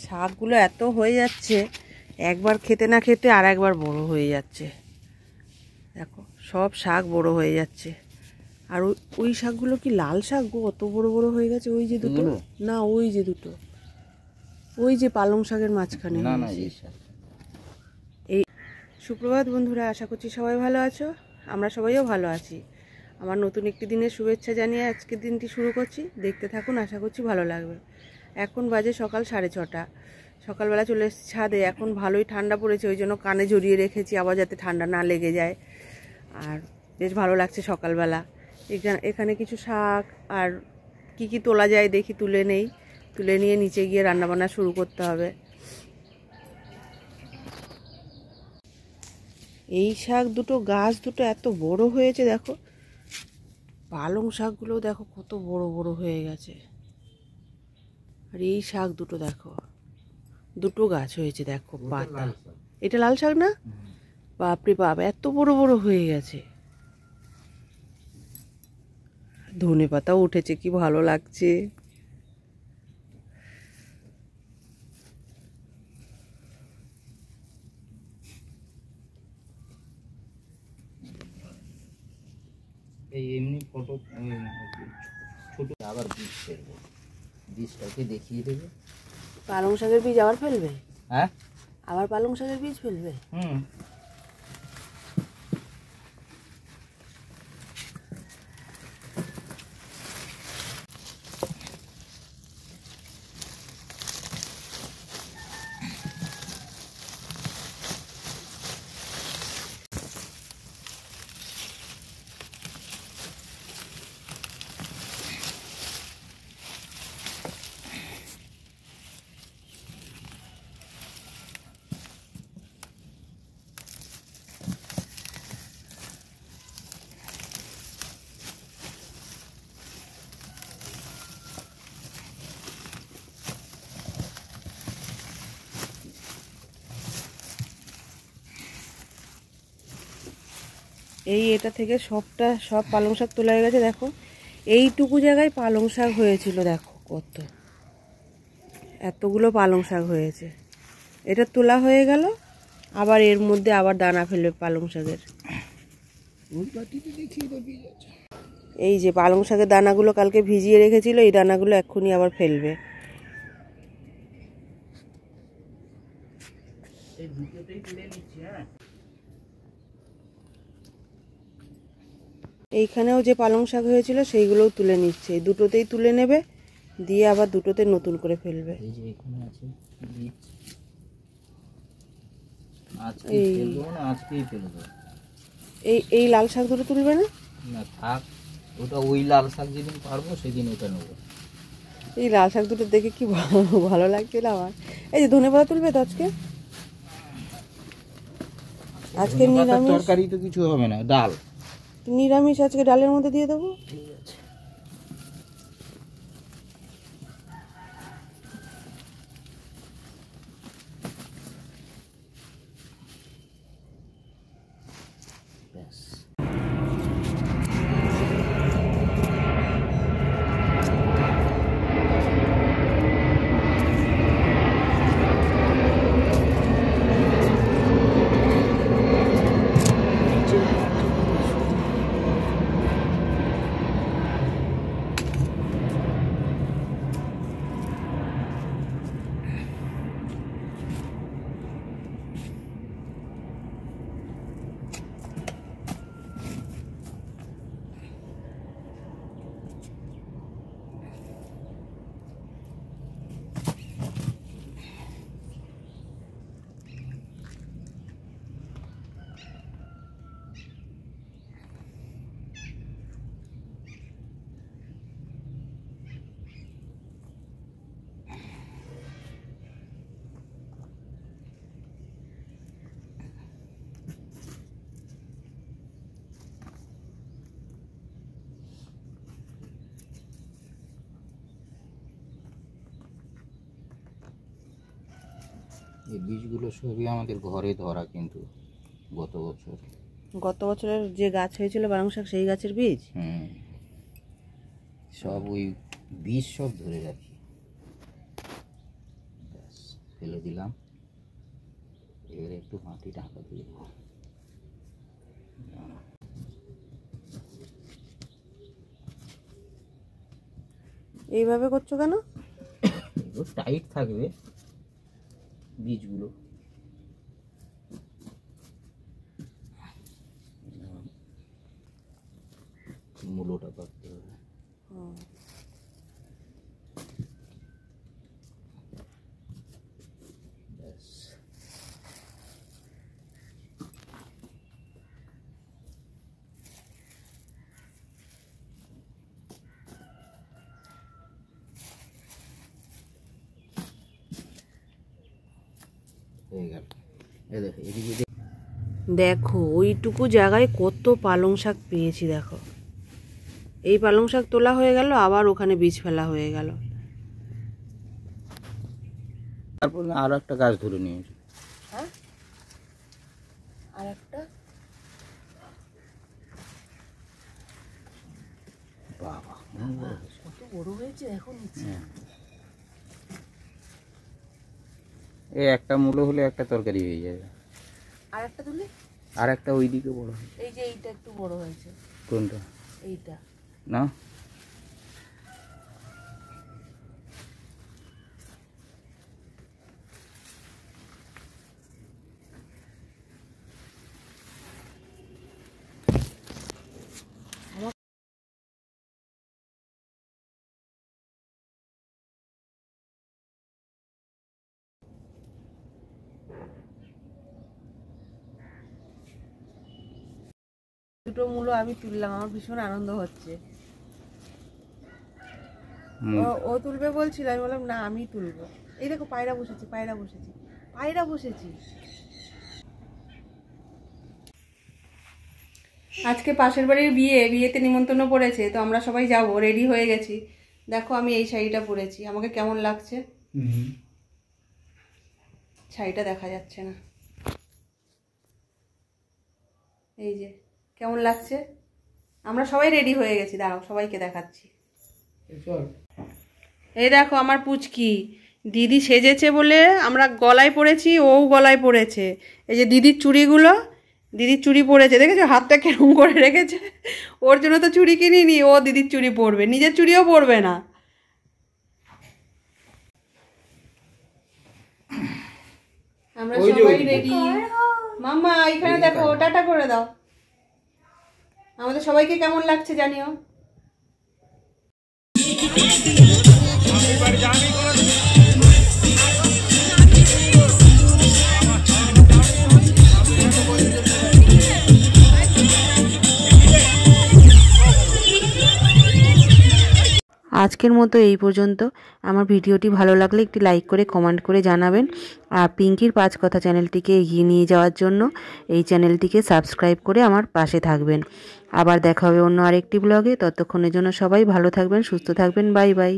শাকগুলো এত হয়ে যাচ্ছে, একবার খেতে না খেতে আর একবার বড় হয়ে যাচ্ছে। দেখো সব শাক বড় হয়ে যাচ্ছে। আর ওই শাকগুলো কি লাল শাক গো, অত বড় বড় হয়ে গেছে। ওই যে দুটো, না ওই যে দুটো, ওই যে পালং শাকের মাঝখানে। এই সুপ্রভাত বন্ধুরা, আশা করছি সবাই ভালো আছো, আমরা সবাইও ভালো আছি। আমার নতুন একটি দিনের শুভেচ্ছা জানিয়ে আজকের দিনটি শুরু করছি। দেখতে থাকুন, আশা করছি ভালো লাগবে। এখন বাজে সকাল 6:30। সকালবেলা চলে এসেছি ছাদে। এখন ভালোই ঠান্ডা পড়েছে, ওই জন্য কানে জড়িয়ে রেখেছি আবার যাতে ঠান্ডা না লেগে যায়। আর বেশ ভালো লাগছে সকালবেলা। এখানে কিছু শাক আর কি তোলা যায় দেখি, তুলে নেই। তুলে নিয়ে নিচে গিয়ে রান্নাবান্না শুরু করতে হবে। এই শাক দুটো, গাছ দুটো এত বড় হয়েছে দেখো। পালং শাকগুলো দেখো কত বড় বড় হয়ে গেছে। আর এই শাক দুটো দেখো, দুটো গাছ হয়েছে দেখো পাতা। এটা লাল শাক না? বাপরে বাপ, এত বড় বড় হয়ে গেছে। ধনে পাতাও উঠেছে, কি ভালো লাগছে। এই এমনি ফটো ছোট আবার বীজ ফেলবো, বীজটাকে দেখিয়ে দেবে। পালং শাকের বীজ আবার ফেলবে? হ্যাঁ, আবার পালং শাকের বীজ ফেলবে? এটা থেকে সব পালং শাক তোলা হয়ে গেছে দেখো। এইটুকু জায়গায় পালং শাক হয়েছিল দেখো, কত এতগুলো পালং শাক হয়েছে। এটা তোলা হয়ে গেল, আবার এর মধ্যে আবার দানা ফেলবে পালং শাকের। এই যে পালং শাকের দানাগুলো কালকে ভিজিয়ে রেখেছিল, এই দানাগুলো এক্ষুনি আবার ফেলবে। এইখানেও যে পালং শাক হয়েছিল সেইগুলোও তুলে নিচ্ছে, এই দুটোতেই তুলে নেবে, দিয়ে আবার দুটোতে নতুন করে ফেলবে। এই লাল শাক দুটো তুলবে না? না থাক, ওটা ওই লাল শাক যেদিন পারবো সেদিন ওটা নেবো। এই লাল শাক দুটো দেখে কি ভালো লাগছিল আমার। এই যে ধনেপাতা তুলবে তো আজকে? আজকে নিরামিষ তরকারি তো কিছু হবে না, ডাল নিরামিষ, আজকে ডালের মধ্যে দিয়ে দেবো। ঠিক আছে। এই বীজগুলো সবই আমাদের ঘরে ধরা, কিন্তু গত বছরের যে গাছ হয়েছিল পালং শাক, সেই গাছের বীজ। সব ওই বীজ সব ধরে রাখি। ব্যাস, ফেলে দিলাম। এবারে একটু মাটি ঢাকা দিয়ে দেবো। এইভাবে করছো কেন? এগুলো টাইট থাকবে বীজগুলো। মূলোটা কাটতে হবে। ব্যাস, হয়ে গেল। এদিকে দেখো ওইটুকু জায়গায় কত পালং শাক পেয়েছি। দেখো এই পালং শাক তোলা হয়ে গেল, আবার ওখানে বীজ ফেলা হয়ে গেল। তারপর আরো একটা গাছ ধরে নিয়েছি। হ্যাঁ, আর একটা বাবা কত বড় হয়েছে দেখো নিচে। এই একটা মূলো হলে একটা তরকারি হয়ে যাবে। আর একটা তুলি, আর একটা ওইদিকে বড় হয়। এই যে এইটা একটু বড় হয়েছে। কোনটা? এইটা না, দুটো মূলো আমি তুললাম, আমার ভীষণ আনন্দ হচ্ছে। ও তুলবে বলছিল, আমি বললাম না আমি তুলবো। এই দেখো পায়রা বসেছি, পায়রা বসেছি, পায়রা বসেছি। আজকে পাশের বাড়ির বিয়েতে নিমন্ত্রণ পড়েছে, তো আমরা সবাই যাব, রেডি হয়ে গেছি। দেখো আমি এই শাড়িটা পরেছি, আমাকে কেমন লাগছে? শাড়িটা দেখা যাচ্ছে না, এই যে কেমন লাগছে। আমরা সবাই রেডি হয়ে গেছি, দাঁড়াও সবাইকে দেখাচ্ছি। এই দেখো আমার পুচকি দিদি সেজেছে বলে আমরা গলায় পরেছি, ও গলায় পরেছে। এই যে দিদির চুড়িগুলো, দিদির চুড়ি পরেছে, দেখেছো হাতটা কেরম করে রেখেছে। ওর জন্য তো চুড়ি কিনিনি, ও দিদির চুড়ি পরবে, নিজের চুড়িও পরবে না। আমরা সবাই রেডি। মাম্মা এখানে দেখো, টাটা করে দাও। আমাদের সবাইকে কেমন লাগছে জানিও। আজকের মতো এই পর্যন্ত। আমার ভিডিওটি ভালো লাগলে একটি লাইক করে কমেন্ট করে জানাবেন। আর পিঙ্কির 5 কথা চ্যানেলটিকে এগিয়ে নিয়ে যাওয়ার জন্য এই চ্যানেলটিকে সাবস্ক্রাইব করে আমার পাশে থাকবেন। আবার দেখা হবে অন্য আরেকটি ব্লগে। ততক্ষণের জন্য সবাই ভালো থাকবেন, সুস্থ থাকবেন। Bye bye.